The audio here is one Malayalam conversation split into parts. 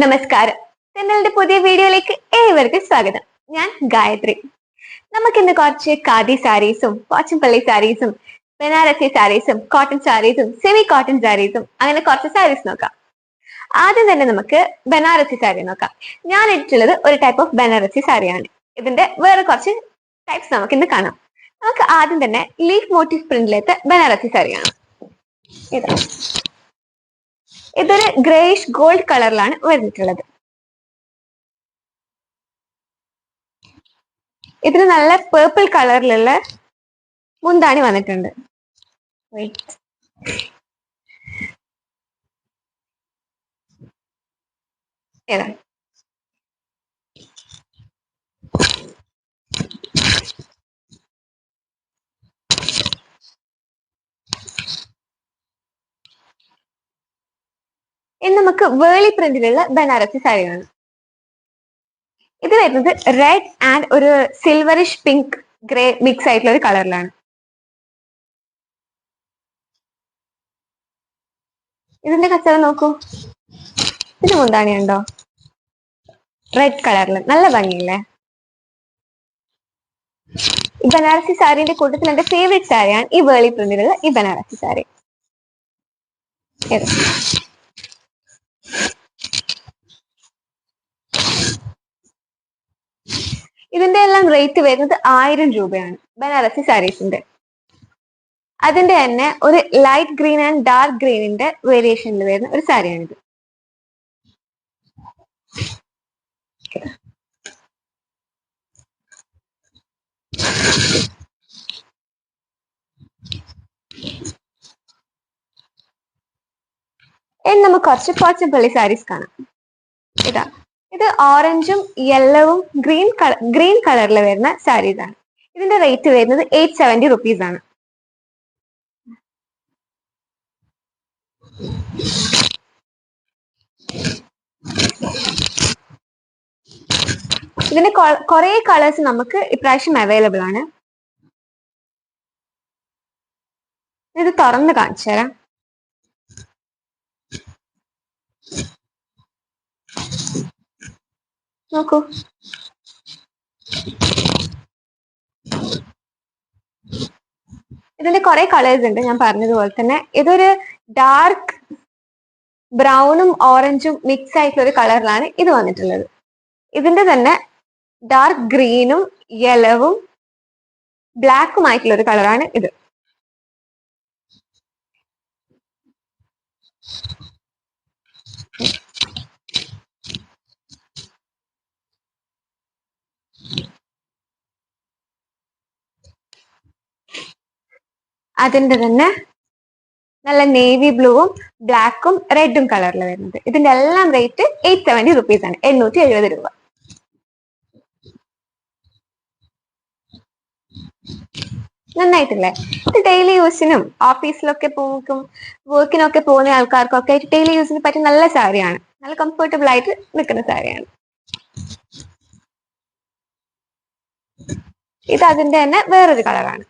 നമസ്കാരം. തെന്നലിന്റെ പുതിയ വീഡിയോയിലേക്ക് ഏവർക്കും സ്വാഗതം. ഞാൻ ഗായത്രി. നമുക്കിന്ന് കുറച്ച് ഖാദി സാരീസും പോച്ചംപള്ളി സാരീസും ബനാറസി സാരീസും കോട്ടൺ സാരീസും സെമി കോട്ടൺ സാരീസും അങ്ങനെ കുറച്ച് സാരീസ് നോക്കാം. ആദ്യം തന്നെ നമുക്ക് ബനാറസി സാരി നോക്കാം. ഞാൻ ഇട്ടിട്ടുള്ളത് ഒരു ടൈപ്പ് ഓഫ് ബനാറസി സാരിയാണ്. ഇതിന്റെ വേറെ കുറച്ച് ടൈപ്സ് നമുക്ക് ഇന്ന് കാണാം. നമുക്ക് ആദ്യം തന്നെ ലീഫ് മോട്ടീവ് പ്രിന്റിലത്തെ ബനാറസി സാരിയാണ്. ഇതൊരു ഗ്രേയിഷ് ഗോൾഡ് കളറിലാണ് വരുന്നിട്ടുള്ളത്. ഇതിന് നല്ല പേർപ്പിൾ കളറിലുള്ള മുന്താണി വന്നിട്ടുണ്ട്. ഏതാ ഇനി നമുക്ക് വേളി പ്രിന്റിലുള്ള ബനാറസി സാരിയാണ്. ഇത് വരുന്നത് റെഡ് ആൻഡ് ഒരു സിൽവറിഷ് പിങ്ക് ഗ്രേ മിക്സ് ആയിട്ടുള്ള ഒരു കളറിലാണ്. ഇതിന്റെ കച്ചവടം നോക്കൂ. ഇതിന് മുന്താണി ഉണ്ടോ? റെഡ് കളറിൽ നല്ല ഭംഗിയില്ലേ? ഈ ബനാറസി സാരിന്റെ കൂട്ടത്തിൽ എന്റെ ഫേവറേറ്റ് സാരിയാണ് ഈ വേളി പ്രിന്റിലുള്ള ഈ ബനാറസി സാരി. ഇതിന്റെ എല്ലാം റേറ്റ് വരുന്നത് 1000 രൂപയാണ് ബനാറസി സാരീസിന്റെ. അതിന്റെ തന്നെ ഒരു ലൈറ്റ് ഗ്രീൻ ആൻഡ് ഡാർക്ക് ഗ്രീനിന്റെ വേരിയേഷനിൽ വരുന്ന ഒരു സാരിയാണിത്. ഇനി നമുക്ക് കുറച്ച് പോച്ചംപള്ളി സാരീസ് കാണാം. ഇതാ, ഇത് ഓറഞ്ചും യെല്ലോവും ഗ്രീൻ കളറിൽ വരുന്ന സാരീസ് ആണ്. ഇതിന്റെ റേറ്റ് വരുന്നത് 870 റുപ്പീസ് ആണ്. ഇതിന്റെ കുറെ കളേഴ്സ് നമുക്ക് ഇപ്രാവശ്യം അവൈലബിൾ ആണ്. ഇത് തുറന്ന് കാണിച്ചു തരാം. നോക്കൂ, ഇതിന്റെ കുറെ കളേഴ്സ് ഉണ്ട്. ഞാൻ പറഞ്ഞതുപോലെ തന്നെ ഇതൊരു ഡാർക്ക് ബ്രൗണും ഓറഞ്ചും മിക്സ് ആയിട്ടുള്ള ഒരു കളറിലാണ് ഇത് വന്നിട്ടുള്ളത്. ഇതിന്റെ തന്നെ ഡാർക്ക് ഗ്രീനും യെല്ലോവും ബ്ലാക്കും ആയിട്ടുള്ള ഒരു കളറാണ് ഇത്. അതിന്റെ തന്നെ നല്ല നേവി ബ്ലൂവും ബ്ലാക്കും റെഡും കളറിൽ വരുന്നത്. ഇതിന്റെ എല്ലാം റേറ്റ് 870 റുപ്പീസ് ആണ്, 870 രൂപ. നന്നായിട്ടില്ലേ? ഇത് ഡെയിലി യൂസിനും ഓഫീസിലൊക്കെ വർക്കിനൊക്കെ പോകുന്ന ആൾക്കാർക്കൊക്കെ ഡെയിലി യൂസിന് പറ്റിയ നല്ല സാരിയാണ്. നല്ല കംഫർട്ടബിൾ ആയിട്ട് നിൽക്കുന്ന സാരിയാണ്. ഇത് അതിന്റെ തന്നെ വേറൊരു കളറാണ്.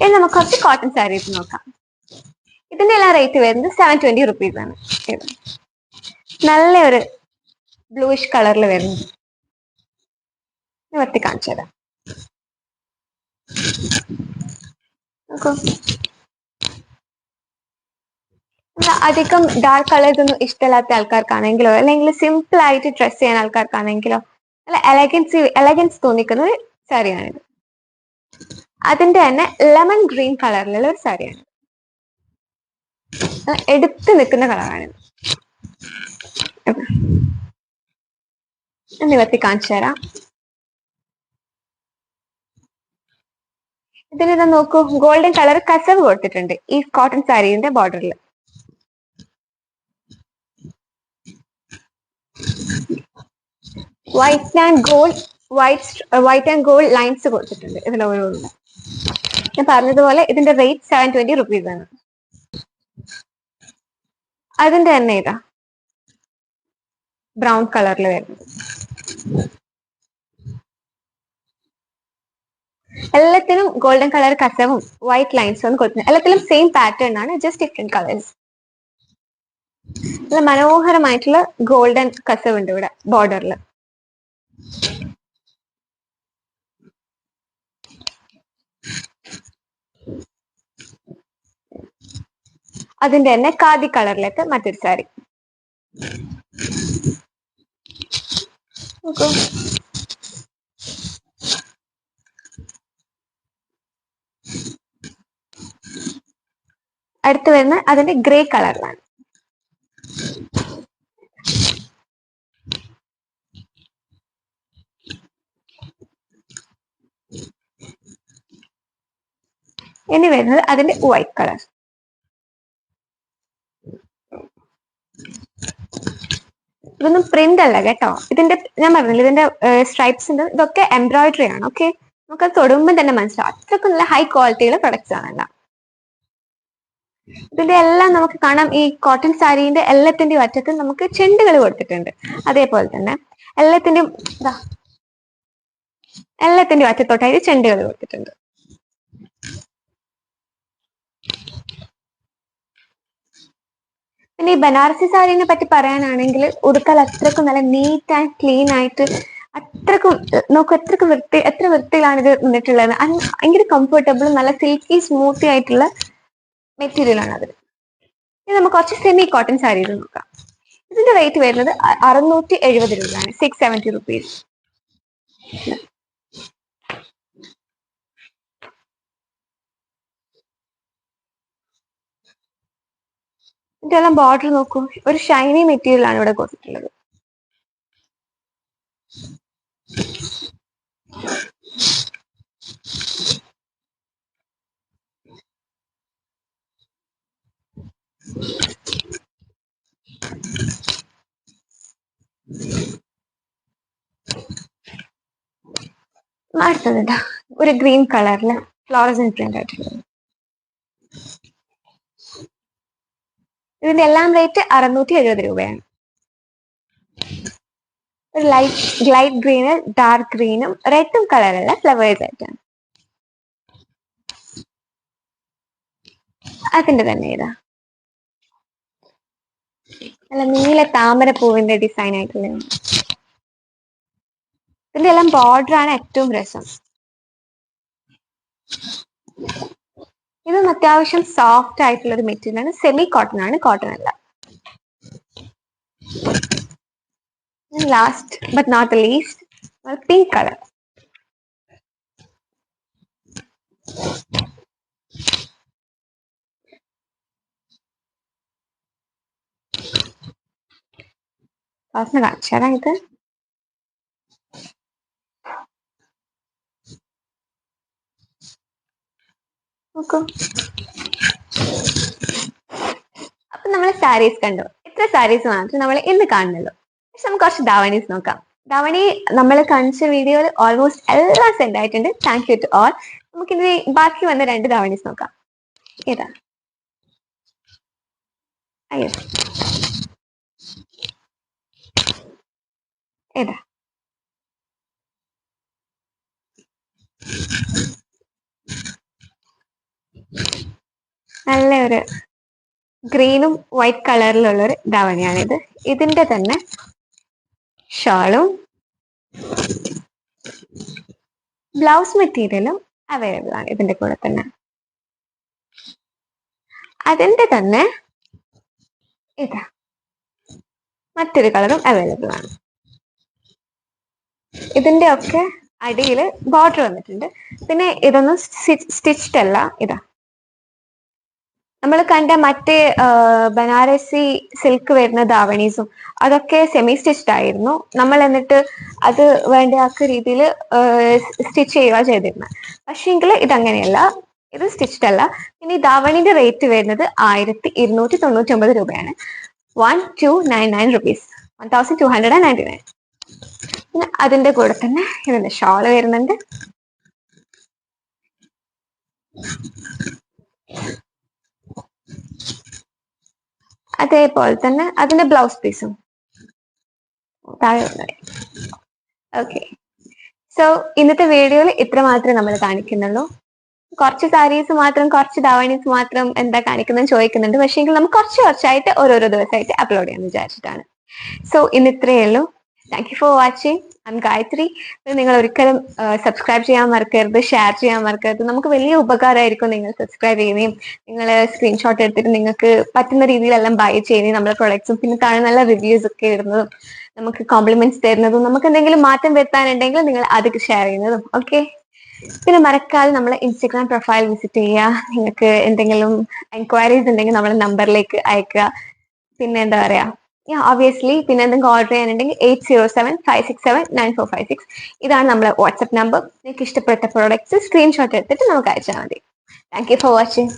ഇനി നമുക്ക് കുറച്ച് കോട്ടൺ സാരീസ് നോക്കാം. ഇതിന്റെ എല്ലാം റേറ്റ് വരുന്നത് 720 റുപ്പീസ് ആണ്. നല്ല ഒരു ബ്ലൂയിഷ് കളറിൽ വരുന്നത്. നിവർത്തി കാണിച്ചു തരാം. അധികം ഡാർക്ക് കളേഴ്സ് ഒന്നും ഇഷ്ടമില്ലാത്ത ആൾക്കാർക്കാണെങ്കിലോ അല്ലെങ്കിൽ സിമ്പിൾ ആയിട്ട് ഡ്രസ് ചെയ്യാൻ ആൾക്കാർക്കാണെങ്കിലോ നല്ല എലഗൻസ് തോന്നിക്കുന്ന ഒരു സാരിയാണിത്. അതിന്റെ തന്നെ ലെമൺ ഗ്രീൻ കളറിലുള്ള ഒരു സാരിയാണ്. എടുത്ത് നിൽക്കുന്ന കളറാണിത്. നിവർത്തി കാണിച്ചു തരാം. ഇതിനിതാ നോക്കൂ, ഗോൾഡൻ കളർ കസവ് കൊടുത്തിട്ടുണ്ട് ഈ കോട്ടൺ സാരീന്റെ ബോർഡറിൽ. വൈറ്റ് ആൻഡ് ഗോൾഡ് ലൈൻസ് കൊടുത്തിട്ടുണ്ട് ഇതിൽ ഓരോന്നും. ഞാൻ പറഞ്ഞതുപോലെ ഇതിന്റെ റേറ്റ് 720 റുപ്പീസ് ആണ്. അതിന്റെ തന്നെ ഇതാ ബ്രൗൺ കളറിൽ വരുന്നത്. എല്ലാത്തിനും ഗോൾഡൻ കളർ കസവും വൈറ്റ് ലൈൻസും ആണ് കൊടുക്കുന്നത്. എല്ലാത്തിലും സെയിം പാറ്റേൺ ആണ്, ജസ്റ്റ് ഡിഫറെന്റ് കളേഴ്സ്. നല്ല മനോഹരമായിട്ടുള്ള ഗോൾഡൻ കസവ് ഉണ്ട് ഇവിടെ ബോർഡറിൽ. അതിന്റെ തന്നെ ഖാദി കളറിലേക്ക് മറ്റൊരു സാരി. നോക്കൂ, അടുത്ത് വരുന്ന അതിന്റെ ഗ്രേ കളറിലാണ്. ഇനി വരുന്നത് അതിന്റെ വൈറ്റ് കളർ. ഇതൊന്നും പ്രിന്റ് അല്ല കേട്ടോ. ഇതിന്റെ ഞാൻ പറഞ്ഞില്ല, ഇതിന്റെ സ്ട്രൈപ്സിന്റെ ഇതൊക്കെ എംബ്രോയിഡറി ആണ്. ഓക്കെ, നമുക്കത് തൊടുമ്പോൾ തന്നെ മനസ്സിലാവും അത്രക്കും നല്ല ഹൈ ക്വാളിറ്റിയുള്ള പ്രൊഡക്ട്സ് ആണ്. ഇതിന്റെ എല്ലാം നമുക്ക് കാണാം, ഈ കോട്ടൺ സാരീന്റെ എല്ലാത്തിന്റെയും അറ്റത്ത് നമുക്ക് ചെണ്ടുകൾ കൊടുത്തിട്ടുണ്ട്. അതേപോലെ തന്നെ എല്ലാത്തിന്റെയും അറ്റത്തോട്ടായിട്ട് ചെണ്ടുകൾ കൊടുത്തിട്ടുണ്ട്. പിന്നെ ഈ ബനാറസി സാരീനെ പറ്റി പറയാനാണെങ്കിൽ ഉടുക്കാൽ അത്രക്കും നല്ല നീറ്റ് ആൻഡ് ക്ലീൻ ആയിട്ട് അത്രക്കും നോക്കൂ, എത്ര വൃത്തിയിലാണ് ഇത് നിന്നിട്ടുള്ളത്. ഭയങ്കര കംഫർട്ടബിളും നല്ല സിൽക്കി സ്മൂത്തി ആയിട്ടുള്ള മെറ്റീരിയൽ ആണ് അതിൽ. ഇനി നമുക്ക് കുറച്ച് സെമി കോട്ടൺ സാരീസ് നോക്കാം. ഇതിന്റെ റേറ്റ് വരുന്നത് 670 രൂപയാണ്, 670 റുപ്പീസ്. ഇതെല്ലാം ബോർഡർ നോക്കൂ, ഒരു ഷൈനി മെറ്റീരിയൽ ആണ് ഇവിടെ കൊടുത്തിട്ടുള്ളത്. അടുത്തത് ഒരു ഗ്രീൻ കളറില് ഫ്ലോറസന്റ് പ്രിന്റ് ആയിട്ടുള്ളത്. ഇതിന്റെ എല്ലാം റേറ്റ് 670 രൂപയാണ്. ഒരു ലൈറ്റ് ഗ്രീന്, ഡാർക്ക് ഗ്രീനും റെഡും കളറുള്ള ഫ്ലവേഴ്സ് ആയിട്ടാണ്. അതിന്റെ തന്നെ ഇതാ നല്ല നീല താമര പൂവിന്റെ ഡിസൈൻ ആയിട്ടുള്ള. ഇതിന്റെ എല്ലാം ബോർഡർ ആണ് ഏറ്റവും രസം. ഇതൊന്നും അത്യാവശ്യം സോഫ്റ്റ് ആയിട്ടുള്ള ഒരു മെറ്റീരിയൽ ആണ്, സെമി കോട്ടൺ ആണ്, കോട്ടൺ അല്ല. Last but not least, pink colour. കാണിച്ചാ ഇത് നോക്കൂ. അപ്പൊ നമ്മൾ സാരീസ് കണ്ടു. ഇത്ര സാരീസ് മാത്രം നമ്മൾ ഇന്ന് കാണുന്നുള്ളൂ. പക്ഷെ നമുക്ക് കുറച്ച് ധാവണീസ് നോക്കാം. ധാവണി നമ്മൾ കാണിച്ച വീഡിയോയിൽ ഓൾമോസ്റ്റ് എല്ലാം സെൻഡ് ആയിട്ടുണ്ട്. Thank you to all. നമുക്കിനി ബാക്കി വന്ന 2 ധാവണീസ് നോക്കാം. ഏതാ? അയ്യോ, ഏതാ? നല്ല ഒരു ഗ്രീനും വൈറ്റ് കളറിലുള്ള ഒരു ധാവണിയാണിത്. ഇതിന്റെ തന്നെ ഷാളും ബ്ലൗസ് മെറ്റീരിയലും അവൈലബിൾ ആണ് ഇതിന്റെ കൂടെ തന്നെ. അതിന്റെ തന്നെ ഇതാ മറ്റൊരു കളറും അവൈലബിൾ ആണ്. ഇതിന്റെ ഒക്കെ അടിയിൽ ബോർഡർ വന്നിട്ടുണ്ട്. പിന്നെ ഇതൊന്നും സ്റ്റിച്ച്ഡ് അല്ല. ഇതാ നമ്മൾ കണ്ട മറ്റേ ബനാറസി സിൽക്ക് വരുന്ന ധാവണീസും അതൊക്കെ സെമി സ്റ്റിച്ച്ഡ് ആയിരുന്നു. നമ്മൾ എന്നിട്ട് അത് വേണ്ട രീതിയിൽ സ്റ്റിച്ച് ചെയ്യുക ചെയ്തിരുന്നത്. പക്ഷേങ്കിൽ ഇതങ്ങനെയല്ല, ഇത് സ്റ്റിച്ച്ഡ് അല്ല. ഇനി ധാവണിന്റെ റേറ്റ് വരുന്നത് 1299 രൂപയാണ്, 1299 റുപ്പീസ്, 1299. പിന്നെ അതിന്റെ കൂടെ തന്നെ ഇതിന്റെ ഷോള് വരുന്നുണ്ട്. അതേപോലെ തന്നെ അതിന്റെ ബ്ലൗസ് പീസും. താഴെ ഓക്കെ. സോ ഇന്നത്തെ വീഡിയോയിൽ ഇത്ര മാത്രമേ നമ്മൾ കാണിക്കുന്നുള്ളൂ. കുറച്ച് സാരീസ് മാത്രം, കുറച്ച് ധാവണീസ് മാത്രം എന്താ കാണിക്കുന്നത് ചോദിക്കുന്നുണ്ട്. പക്ഷേ എങ്കിൽ നമുക്ക് കുറച്ചായിട്ട് ഓരോരോ ദിവസമായിട്ട് അപ്ലോഡ് ചെയ്യാമെന്ന് വിചാരിച്ചിട്ടാണ്. സോ ഇന്ന് ഇത്രയേ ഉള്ളൂ. Thank you for watching. I am Gayathri. നിങ്ങൾ ഒരിക്കലും സബ്സ്ക്രൈബ് ചെയ്യാൻ മറക്കരുത്, ഷെയർ ചെയ്യാൻ മറക്കരുത്. നമുക്ക് വലിയ ഉപകാരമായിരിക്കും നിങ്ങൾ സബ്സ്ക്രൈബ് ചെയ്യുകയും നിങ്ങൾ സ്ക്രീൻഷോട്ട് എടുത്തിട്ട് നിങ്ങൾക്ക് പറ്റുന്ന രീതിയിലെല്ലാം ബൈ ചെയ്യുകയും നമ്മുടെ പ്രൊഡക്ട്സും പിന്നെ താഴെ നല്ല റിവ്യൂസ് ഒക്കെ ഇടുന്നതും നമുക്ക് കോംപ്ലിമെന്റ്സ് തരുന്നതും നമുക്ക് എന്തെങ്കിലും മാറ്റം വരുത്താനുണ്ടെങ്കിൽ നിങ്ങൾ അതൊക്കെ ഷെയർ ചെയ്യുന്നതും ഓക്കെ. പിന്നെ മറക്കാതെ നമ്മളെ ഇൻസ്റ്റഗ്രാം പ്രൊഫൈൽ വിസിറ്റ് ചെയ്യുക. നിങ്ങൾക്ക് എന്തെങ്കിലും എൻക്വയറീസ് ഉണ്ടെങ്കിൽ നമ്മളെ നമ്പറിലേക്ക് അയക്കുക. പിന്നെ എന്താ പറയാ, ഒബ്വിയസ്ലി പിന്നെ എന്തെങ്കിലും ഓർഡർ ചെയ്യാനുണ്ടെങ്കിൽ 8075679456 ഇതാണ് നമ്മുടെ വാട്സ്ആപ്പ് നമ്പർ. നിങ്ങൾക്ക് ഇഷ്ടപ്പെട്ട പ്രോഡക്ട്സ് സ്ക്രീൻഷോട്ട് എടുത്തിട്ട് നമുക്ക് അയച്ചാൽ മതി. Thank you for watching.